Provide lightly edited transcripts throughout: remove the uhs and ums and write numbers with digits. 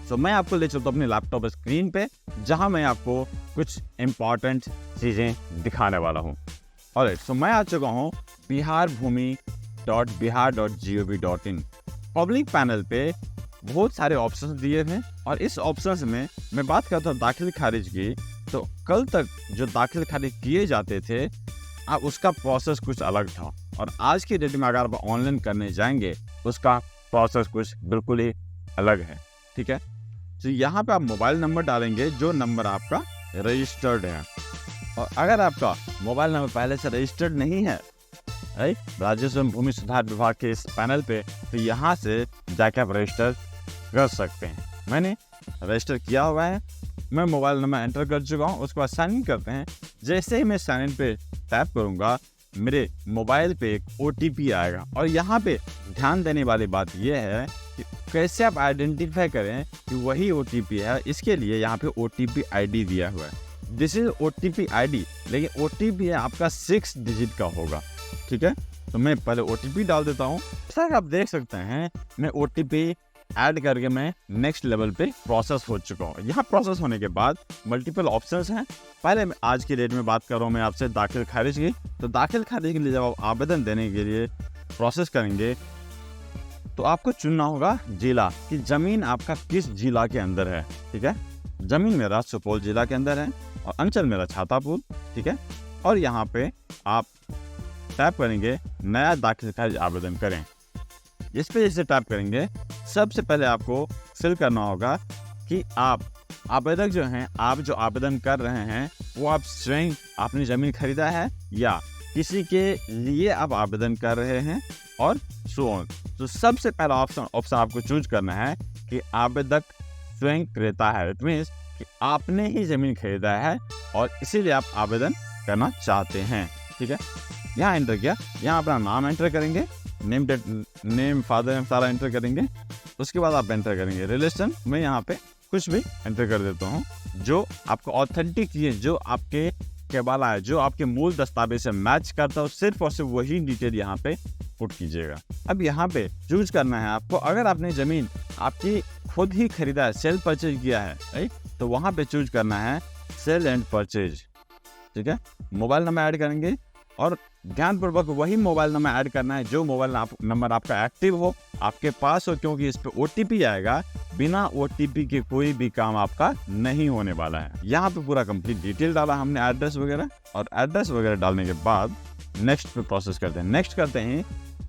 सो मैं आपको ले चलता हूँ अपने लैपटॉप स्क्रीन पे, जहाँ मैं आपको कुछ इम्पॉर्टेंट चीज़ें दिखाने वाला हूँ। ऑलराइट, सो मैं आ चुका हूँ biharbhumi.bihar.gov.in। पब्लिक पैनल पे बहुत सारे ऑप्शंस दिए हैं और इस ऑप्शंस में मैं बात करता हूँ दाखिल खारिज की। तो कल तक जो दाखिल खारिज किए जाते थे अब उसका प्रोसेस कुछ अलग था, और आज की डेट में अगर आप ऑनलाइन करने जाएंगे उसका प्रोसेस कुछ बिल्कुल ही अलग है। ठीक है, तो यहाँ पे आप मोबाइल नंबर डालेंगे जो नंबर आपका रजिस्टर्ड है, और अगर आपका मोबाइल नंबर पहले से रजिस्टर्ड नहीं है राजस्व एवं भूमि सुधार विभाग के इस पैनल पे, तो यहाँ से जाके आप रजिस्टर कर सकते हैं। मैंने रजिस्टर किया हुआ है, मैं मोबाइल नंबर एंटर कर चुका हूँ। उसके बाद साइन इन करते हैं। जैसे ही मैं साइन इन पे टैप करूँगा मेरे मोबाइल पे एक OTP आएगा, और यहाँ पे ध्यान देने वाली बात यह है कि कैसे आप आइडेंटिफाई करें कि वही OTP है। इसके लिए यहाँ पे OTP ID दिया हुआ है। दिस इज OTP ID, लेकिन OTP है आपका 6 डिजिट का होगा। ठीक है, तो मैं पहले OTP डाल देता हूँ। सर आप देख सकते हैं मैं OTP ऐड करके मैं नेक्स्ट लेवल पे प्रोसेस हो चुका हूँ। यहाँ प्रोसेस होने के बाद मल्टीपल ऑप्शंस हैं। पहले मैं आज की डेट में बात कर रहा हूँ मैं आपसे दाखिल खारिज की। तो दाखिल खारिज के लिए जब आप आवेदन देने के लिए प्रोसेस करेंगे तो आपको चुनना होगा जिला कि जमीन आपका किस जिला के अंदर है। ठीक है, जमीन मेरा सुपौल जिला के अंदर है और अंचल मेरा छातापुर। ठीक है, और यहाँ पे आप टैप करेंगे नया दाखिल खारिज आवेदन करें। इस पे जैसे टैप करेंगे सबसे पहले आपको फिल करना होगा कि आप आवेदक जो हैं, आप जो आवेदन कर रहे हैं वो आप स्वयं आपने ज़मीन खरीदा है या किसी के लिए आप आवेदन कर रहे हैं, और सो ऑन। तो सबसे पहला ऑप्शन आपको चूज करना है कि आवेदक स्वयं क्रेता है। इट मीन्स कि आपने ही ज़मीन खरीदा है और इसीलिए आप आवेदन करना चाहते हैं। ठीक है, यहाँ एंटर किया, यहाँ अपना नाम एंटर करेंगे, नेम फादर नेम सारा एंटर करेंगे। उसके बाद आप एंटर करेंगे रिलेशन। मैं यहाँ पे कुछ भी एंटर कर देता हूँ जो आपको ऑथेंटिक चीज़, जो आपके केबाला है, जो आपके मूल दस्तावेज से मैच करता हो, सिर्फ और सिर्फ वही डिटेल यहाँ पे पुट कीजिएगा। अब यहाँ पे चूज करना है आपको, अगर आपने ज़मीन आपकी खुद ही खरीदा है, सेल परचेज किया है राइट, तो वहाँ पे चूज करना है सेल एंड परचेज। ठीक है, मोबाइल नंबर ऐड करेंगे और ध्यानपूर्वक वही मोबाइल नंबर ऐड करना है जो मोबाइल नंबर आपका एक्टिव हो, आपके पास हो, क्योंकि इस पे OTP आएगा। बिना OTP के कोई भी काम आपका नहीं होने वाला है। यहाँ पे पूरा कंप्लीट डिटेल डाला हमने, एड्रेस वगैरह, और एड्रेस वगैरह डालने के बाद नेक्स्ट पे प्रोसेस करते हैं। नेक्स्ट करते हैं।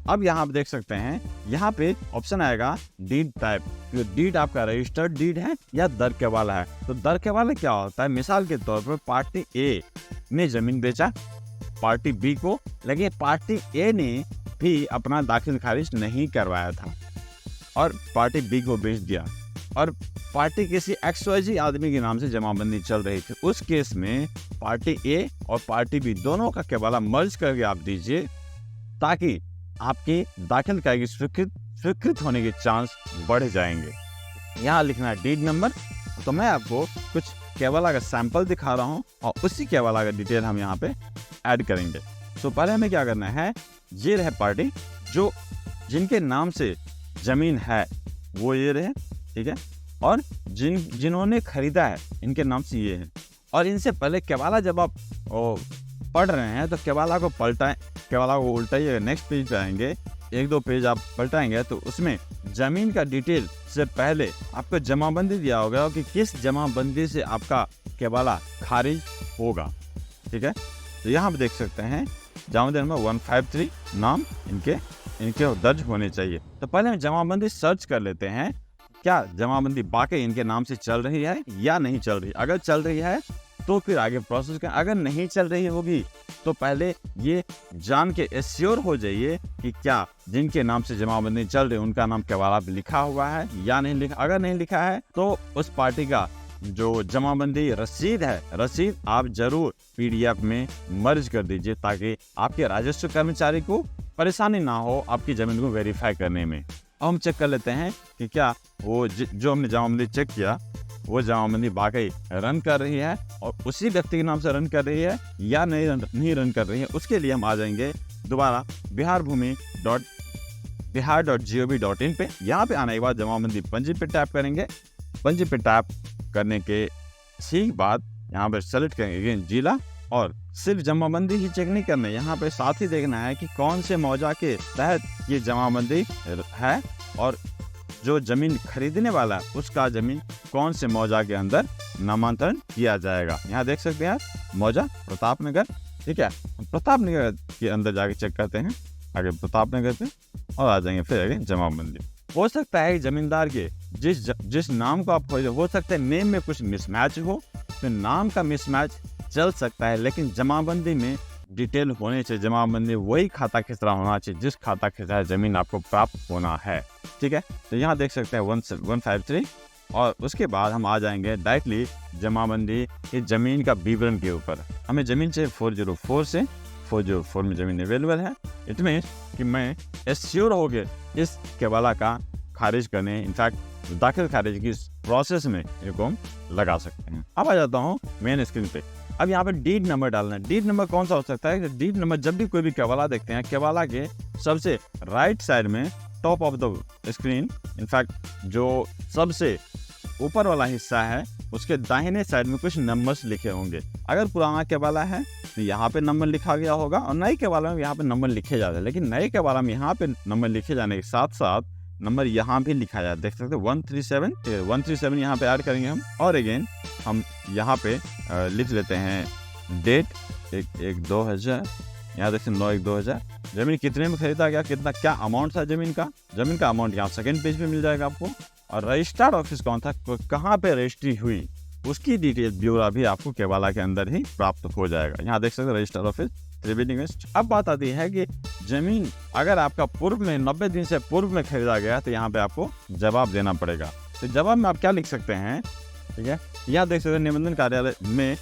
अब यहाँ आप देख सकते हैं यहाँ पे ऑप्शन आएगा डीड टाइप, कि डीड आपका रजिस्टर्ड डीड है या दर केबाला है। तो दर केबाला क्या होता है, मिसाल के तौर पर पार्टी A ने जमीन बेचा पार्टी B को, लेकिन पार्टी A ने भी अपना दाखिल खारिज नहीं करवाया था और पार्टी B को बेच दिया, और पार्टी किसी XYZ आदमी के नाम से जमाबंदी चल रही थी। उस केस में पार्टी A और पार्टी B दोनों का केबाला मर्ज करके आप दीजिए, ताकि आपकी दाखिल खारिज स्वीकृत होने के चांस बढ़ जाएंगे। यहाँ लिखना है डीड नंबर। तो मैं आपको कुछ केबाला का सैंपल दिखा रहा हूँ और उसी केबाला का डिटेल हम यहाँ पे ऐड करेंगे। तो पहले हमें क्या करना है, ये रहे पार्टी जो जिनके नाम से जमीन है वो ये रहे। ठीक है, और जिन्होंने खरीदा है इनके नाम से ये है। और इनसे पहले केबाला जब आप पढ़ रहे हैं तो केबाला को पलटाएं, केबाला को उल्टाइए, नेक्स्ट पेज पे आएंगे, 1-2 पेज आप पलटाएंगे तो उसमें जमीन का डिटेल से पहले आपको जमाबंदी दिया होगा कि किस जमाबंदी से आपका केबाला खारिज होगा। ठीक है, तो यहाँ पे देख सकते हैं जमाबंदी नंबर 153 नाम इनके दर्ज होने चाहिए। तो पहले हम जमाबंदी सर्च कर लेते हैं, क्या जमाबंदी वाकई इनके नाम से चल रही है या नहीं चल रही। अगर चल रही है तो फिर आगे प्रोसेस करें, अगर नहीं चल रही होगी तो पहले ये जान के एश्योर हो जाइए कि क्या जिनके नाम से जमाबंदी चल रही है उनका नाम केबाला पे लिखा हुआ है या नहीं लिखा। अगर नहीं लिखा है तो उस पार्टी का जो जमाबंदी रसीद है, रसीद आप जरूर PDF में मर्ज कर दीजिए, ताकि आपके राजस्व कर्मचारी को परेशानी ना हो आपकी जमीन को वेरीफाई करने में। अब हम चेक कर लेते हैं कि क्या वो जो हमने जमाबंदी चेक किया वो जमाबंदी वाकई रन कर रही है और उसी व्यक्ति के नाम से रन कर रही है या नहीं रन कर रही है। उसके लिए हम आ जाएंगे दोबारा biharbhumi.bihar.gov.in पे। यहाँ पे आने के बाद जमाबंदी पंजी पे टैप करेंगे। पंजे पे टैप करने के ठीक बाद यहाँ पे सेलेक्ट करेंगे अगेन जिला, और सिर्फ जमाबंदी ही चेक नहीं करना, यहाँ पे साथ ही देखना है कि कौन से मौजा के तहत ये जमाबंदी है और जो जमीन खरीदने वाला है उसका जमीन कौन से मौजा के अंदर नामांतरण किया जाएगा। यहाँ देख सकते हैं आप मौजा प्रताप नगर, ठीक है। प्रताप नगर के अंदर जाके चेक करते हैं, आगे प्रताप नगर पे और आ जाएंगे फिर आगे जमाबंदी। हो सकता है जमींदार के जिस नाम को आप खोजे, हो सकता है नेम में कुछ मिसमैच हो, तो नाम का मिसमैच चल सकता है, लेकिन जमाबंदी में डिटेल होने चाहिए। जमाबंदी वही खाता खसरा होना चाहिए जिस खाता खसरा जमीन आपको प्राप्त होना है, ठीक है। तो यहाँ देख सकते हैं 153, और उसके बाद हम आ जाएंगे डायरेक्टली जमाबंदी की जमीन का विवरण के ऊपर। हमें जमीन चाहिए 404 से 404 में जमीन अवेलेबल है। इट मीन्स कि मैं एश्योर हो गए इस केवाला का खारिज करने, इनफैक्ट दाखिल खारिज की प्रोसेस में इसको हम लगा सकते हैं। अब आ जाता हूँ मेन स्क्रीन पे। अब यहाँ पे डीड नंबर डालना है। डीड नंबर कौन सा हो सकता है? डीड नंबर जब भी कोई भी केवाला देखते हैं, केवाला के सबसे राइट साइड में top of the screen, in fact जो सबसे ऊपर वाला हिस्सा है उसके दाहिने साइड में कुछ नंबर्स लिखे होंगे। अगर पुराना केवाला है तो यहाँ पे नंबर लिखा गया होगा, और नए केवाला में यहाँ पे नंबर लिखे जाते हैं। लेकिन नए केवाला में यहाँ पे नंबर लिखे जाने के साथ साथ नंबर यहाँ भी लिखा जाता है, देख सकते हैं 137 यहाँ पे ऐड करेंगे हम। और अगेन हम यहाँ पे लिख लेते हैं डेट 1/1/2000, यहाँ देखते हैं 9/1/2000। जमीन कितने में खरीदा गया, कितना क्या अमाउंट था जमीन का अमाउंट यहाँ सेकंड पेज पे मिल जाएगा आपको। और रजिस्टर्ड ऑफिस कौन था, कहाँ पे रजिस्ट्री हुई, उसकी डिटेल ब्यौरा भी आपको केवाला के अंदर ही प्राप्त हो जाएगा। यहाँ देख सकते हैं रजिस्टर्ड ऑफिस त्रिवेणी वेस्ट। अब बात आती है कि जमीन अगर आपका पूर्व में 90 दिन से पूर्व में खरीदा गया तो यहाँ पे आपको जवाब देना पड़ेगा। तो जवाब में आप क्या लिख सकते हैं, ठीक है। यहाँ देख सकते हैं निबंधन कार्यालय में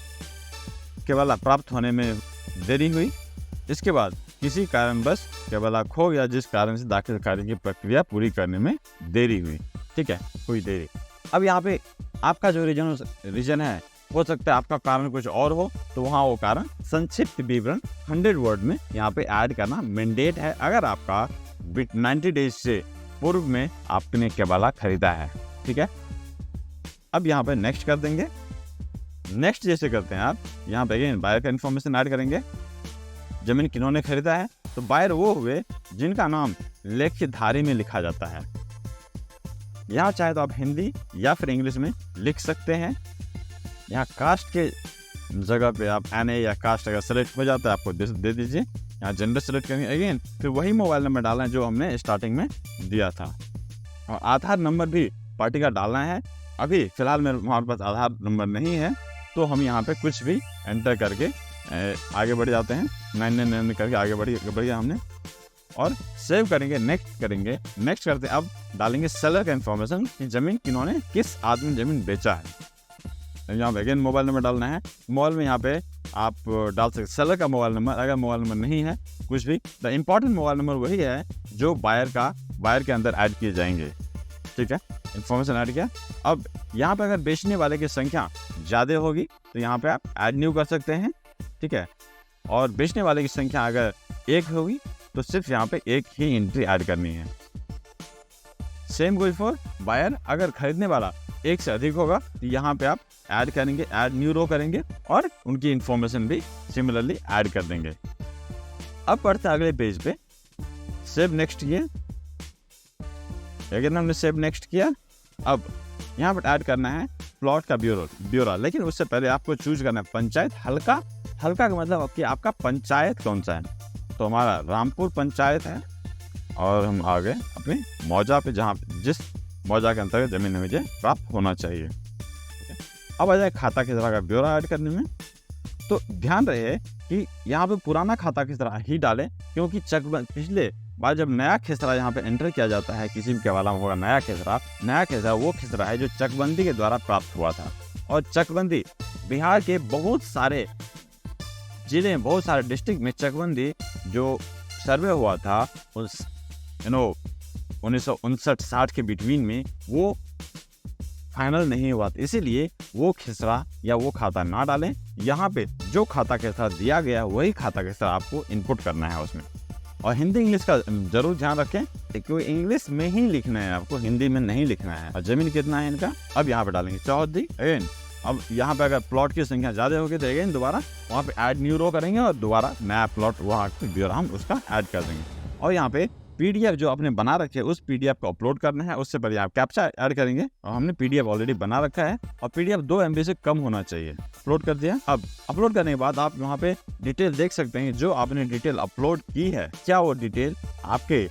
केवाला प्राप्त होने में देरी हुई, इसके बाद किसी कारणवश केवाला खो गया जिस कारण से दाखिल खारिज की प्रक्रिया पूरी करने में देरी हुई, ठीक है, कोई देरी। अब यहाँ पे आपका जो रीजन है, हो सकता है आपका कारण कुछ और हो, तो वहाँ वो कारण संक्षिप्त विवरण 100 वर्ड में यहाँ पे ऐड करना मैंडेट है, अगर आपका 90 डेज से पूर्व में आपने केवाला खरीदा है, ठीक है। अब यहाँ पे नेक्स्ट कर देंगे। नेक्स्ट जैसे करते हैं आप, यहाँ पे अगेन बायर का इन्फॉर्मेशन ऐड करेंगे। जमीन किन्होंने खरीदा है, तो बायर वो हुए जिनका नाम लेख्यधारी में लिखा जाता है। यहाँ चाहे तो आप हिंदी या फिर इंग्लिश में लिख सकते हैं। यहाँ कास्ट के जगह पे आप NA या कास्ट अगर सेलेक्ट हो जाता है आपको दे दीजिए। यहाँ जेंडर सेलेक्ट करेंगे, अगेन फिर वही मोबाइल नंबर डालना है जो हमने स्टार्टिंग में दिया था, और आधार नंबर भी पार्टी का डालना है। अभी फिलहाल में हमारे पास आधार नंबर नहीं है, तो हम यहाँ पे कुछ भी एंटर करके आगे बढ़ जाते हैं। 999 करके आगे बढ़ गया हमने, और सेव करेंगे, नेक्स्ट करेंगे। नेक्स्ट करते हैं, अब डालेंगे सेलर का इन्फॉर्मेशन कि जमीन किन्होंने किस आदमी ने जमीन बेचा है। यहाँ पे अगेन मोबाइल नंबर डालना है। मोबाइल में यहाँ पे आप डाल सकते सेलर का मोबाइल नंबर, अगर मोबाइल नंबर नहीं है कुछ भी। द इम्पॉर्टेंट मोबाइल नंबर वही है जो बायर के अंदर ऐड किए जाएंगे, ठीक है। इन्फॉर्मेशन ऐड किया। अब यहाँ पे अगर बेचने वाले की संख्या ज़्यादा होगी तो यहाँ पे आप ऐड न्यू कर सकते हैं, ठीक है। और बेचने वाले की संख्या अगर 1 होगी तो सिर्फ यहाँ पे 1 ही एंट्री ऐड करनी है। सेम गोइंग फॉर बायर, अगर खरीदने वाला 1 से अधिक होगा तो यहाँ पे आप ऐड करेंगे, ऐड न्यू रो करेंगे, और उनकी इन्फॉर्मेशन भी सिमिलरली ऐड कर देंगे। अब बढ़ते हैं अगले पेज पे, सेव नेक्स्ट किए। अगर हमने सेव नेक्स्ट किया, अब यहाँ पर ऐड करना है प्लॉट का ब्यौरा। लेकिन उससे पहले आपको चूज करना है पंचायत हल्का। हल्का का मतलब कि आपका पंचायत कौन सा है, तो हमारा रामपुर पंचायत है, और हम आ गए अपने मौजा पे, जहाँ जिस मौजा के अंतर्गत जमीन मुझे प्राप्त होना चाहिए। अब आ जाए खाता खसरा का ब्यौरा ऐड करने में। तो ध्यान रहे कि यहाँ पे पुराना खाता खसरा ही डालें, क्योंकि पिछले बार जब नया खसरा यहाँ पे एंटर किया जाता है, किसी भी केवाला में होगा नया खसरा वो खसरा है जो चकबंदी के द्वारा प्राप्त हुआ था। और चकबंदी बिहार के बहुत सारे जिले, बहुत सारे डिस्ट्रिक्ट में चकबंदी जो सर्वे हुआ था उस 1959-60 के बिटवीन में, वो फाइनल नहीं हुआ था। इसीलिए वो खसरा या वो खाता ना डालें। यहाँ पे जो खाता खसरा दिया गया वही खाता खसरा आपको इनपुट करना है उसमें। और हिंदी इंग्लिश का जरूर ध्यान रखें, क्योंकि इंग्लिश में ही लिखना है आपको, हिंदी में नहीं लिखना है। और जमीन कितना है इनका, अब यहाँ पे डालेंगे 14। अगेन अब यहाँ पे अगर प्लॉट की संख्या ज्यादा होगी तो अगेन दोबारा वहाँ पे ऐड न्यू रो करेंगे और दोबारा नया प्लॉट वहाँ पे हम उसका ऐड कर देंगे। और यहाँ पे पीडीएफ जो आपने बना रखे है उस पीडीएफ को अपलोड करना है, उससे पहले आप कैप्चा ऐड करेंगे। और हमने पीडीएफ ऑलरेडी बना रखा है और पीडीएफ 2 MB से कम होना चाहिए। अपलोड कर दिया। अब अपलोड करने के बाद आप वहाँ पे डिटेल देख सकते हैं, जो आपने डिटेल अपलोड की है क्या वो डिटेल आपके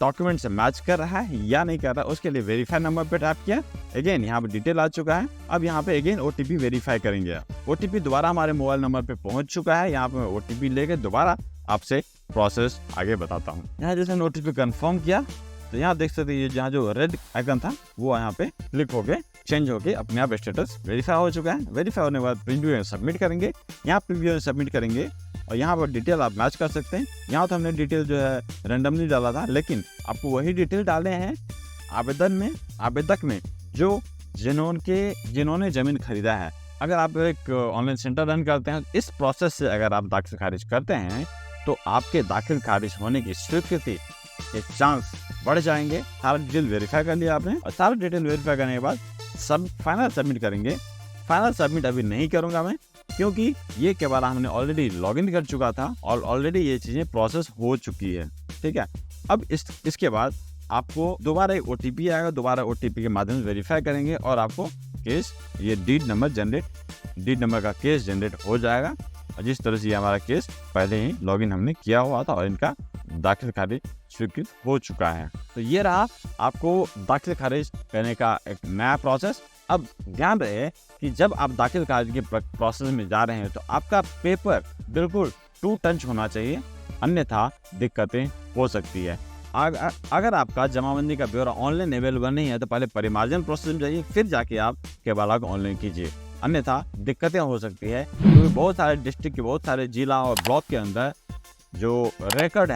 डॉक्यूमेंट से मैच कर रहा है या नहीं कर रहा है। उसके लिए वेरीफाई नंबर पे टैप किया। अगेन यहाँ पे डिटेल आ चुका है। अब यहाँ पे अगेन ओटीपी वेरीफाई करेंगे। ओटीपी दोबारा हमारे मोबाइल नंबर पे पहुंच चुका है। यहाँ पे ओटीपी लेके दोबारा आपसे प्रोसेस आगे बताता हूँ। यहाँ जैसे ओटीपी कंफर्म किया तो यहाँ देख सकते हैं जहाँ जो रेड आइकन था वो यहाँ पे क्लिक होके चेंज होके अपने आप स्टेटस वेरीफाई हो चुका है। वेरीफाई होने के बाद प्रीव्यू में सबमिट करेंगे। यहाँ प्रीव्यू में सबमिट करेंगे और यहाँ पर डिटेल आप मैच कर सकते हैं। यहाँ तो हमने डिटेल जो है रैंडमली डाला था, लेकिन आपको वही डिटेल डालने हैं आवेदक ने जो जिन्होंने जमीन खरीदा है। अगर आप एक ऑनलाइन सेंटर रन करते हैं, इस प्रोसेस से अगर आप दाखिल खारिज करते हैं तो आपके दाखिल खारिज होने की स्वीकृति के चांस बढ़ जाएंगे। सारा डिटेल वेरीफाई कर लिया आपने और सारा डिटेल वेरीफाई करने के बाद फाइनल सबमिट करेंगे। फाइनल सबमिट अभी नहीं करूंगा मैं, क्योंकि ये के बार हमने ऑलरेडी लॉगिन कर चुका था और ऑलरेडी ये चीजें प्रोसेस हो चुकी है। ठीक है, अब इसके बाद आपको दोबारा एक ओटीपी आएगा। दोबारा ओटीपी के माध्यम से वेरीफाई करेंगे और आपको केस ये डीड नंबर का केस जनरेट हो जाएगा। और जिस तरह से ये हमारा केस पहले ही लॉगिन हमने किया हुआ था और इनका दाखिल खारिज स्वीकृत हो चुका है। तो ये रहा आपको दाखिल खारिज करने का एक नया प्रोसेस। अब ध्यान रहे कि जब आप दाखिल खारिज के प्रोसेस में जा रहे हैं तो आपका पेपर बिल्कुल टू टच होना चाहिए, अन्यथा दिक्कतें हो सकती है। अगर आपका जमाबंदी का ब्यौरा ऑनलाइन अवेलेबल नहीं है तो पहले परिमार्जन प्रोसेस में जाइए, फिर जाके आप केबाला को ऑनलाइन कीजिए, अन्यथा दिक्कतें हो सकती है। क्योंकि बहुत सारे डिस्ट्रिक्ट के बहुत सारे जिला और ब्लॉक के अंदर जो रिकॉर्ड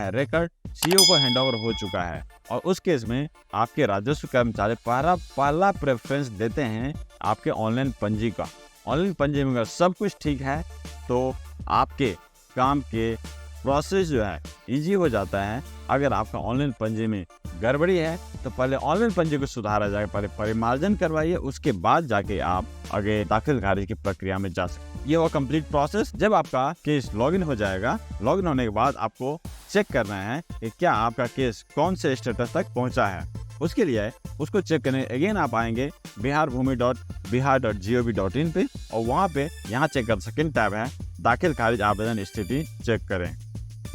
सीईओ को हैंडओवर हो चुका है और उस केस में आपके राजस्व कर्मचारी पहला प्रेफरेंस देते हैं आपके ऑनलाइन पंजी का। ऑनलाइन पंजी में अगर सब कुछ ठीक है तो आपके काम के प्रोसेस जो है इजी हो जाता है। अगर आपका ऑनलाइन पंजी में गड़बड़ी है तो पहले ऑनलाइन पंजी को सुधारा जाएगा, पहले परिमार्जन करवाइए, उसके बाद जाके आप आगे दाखिल खारिज की प्रक्रिया में जा सकते। ये वो कंप्लीट प्रोसेस। जब आपका केस लॉगिन हो जाएगा, लॉगिन होने के बाद आपको चेक करना है कि क्या आपका केस कौन से स्टेटस तक पहुंचा है। उसके लिए उसको चेक करने अगेन आप आएंगे biharbhumi.bihar.gov.in पे और वहाँ पे यहाँ चेक कर सेकंड टैब है दाखिल खारिज आवेदन स्थिति चेक करें।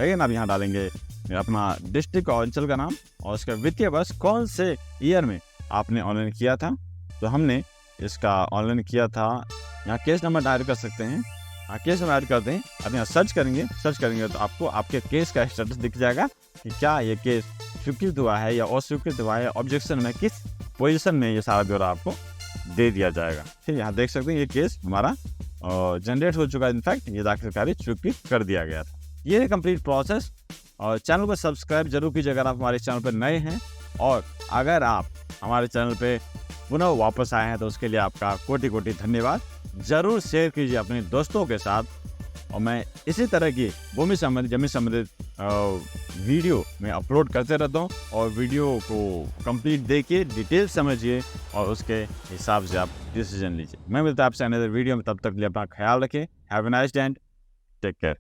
अगेन आप यहाँ डालेंगे अपना डिस्ट्रिक्ट और अंचल का नाम और उसका वित्तीय वर्ष कौन से ईयर में आपने ऑनलाइन किया था। तो हमने इसका ऑनलाइन किया था। यहाँ केस नंबर डायल कर सकते हैं। केस नंबर ऐड करते हैं। अब यहाँ सर्च करेंगे तो आपको आपके केस का स्टेटस दिख जाएगा कि क्या ये केस स्वीकृत हुआ है या अस्वीकृत हुआ है, ऑब्जेक्शन में किस पोजीशन में, ये सारा ब्यौरा आपको दे दिया जाएगा। फिर यहाँ देख सकते हैं ये केस हमारा जनरेट हो चुका है। इनफैक्ट ये दाखिल खारिज स्वीकृत कर दिया गया था। ये कंप्लीट प्रोसेस। और चैनल को सब्सक्राइब जरूर कीजिए अगर आप हमारे चैनल पर नए हैं, और अगर आप हमारे चैनल पे पुनः वापस आए हैं तो उसके लिए आपका कोटि कोटि धन्यवाद। जरूर शेयर कीजिए अपने दोस्तों के साथ और मैं इसी तरह की भूमि संबंधित जमीन संबंधित वीडियो में अपलोड करते रहता हूँ। और वीडियो को कंप्लीट देखिए, डिटेल समझिए और उसके हिसाब से आप डिसीजन लीजिए। मैं मिलता हूँ आपसे अनदर वीडियो में, तब तक के लिए अपना ख्याल रखें। Have a nice day and take care.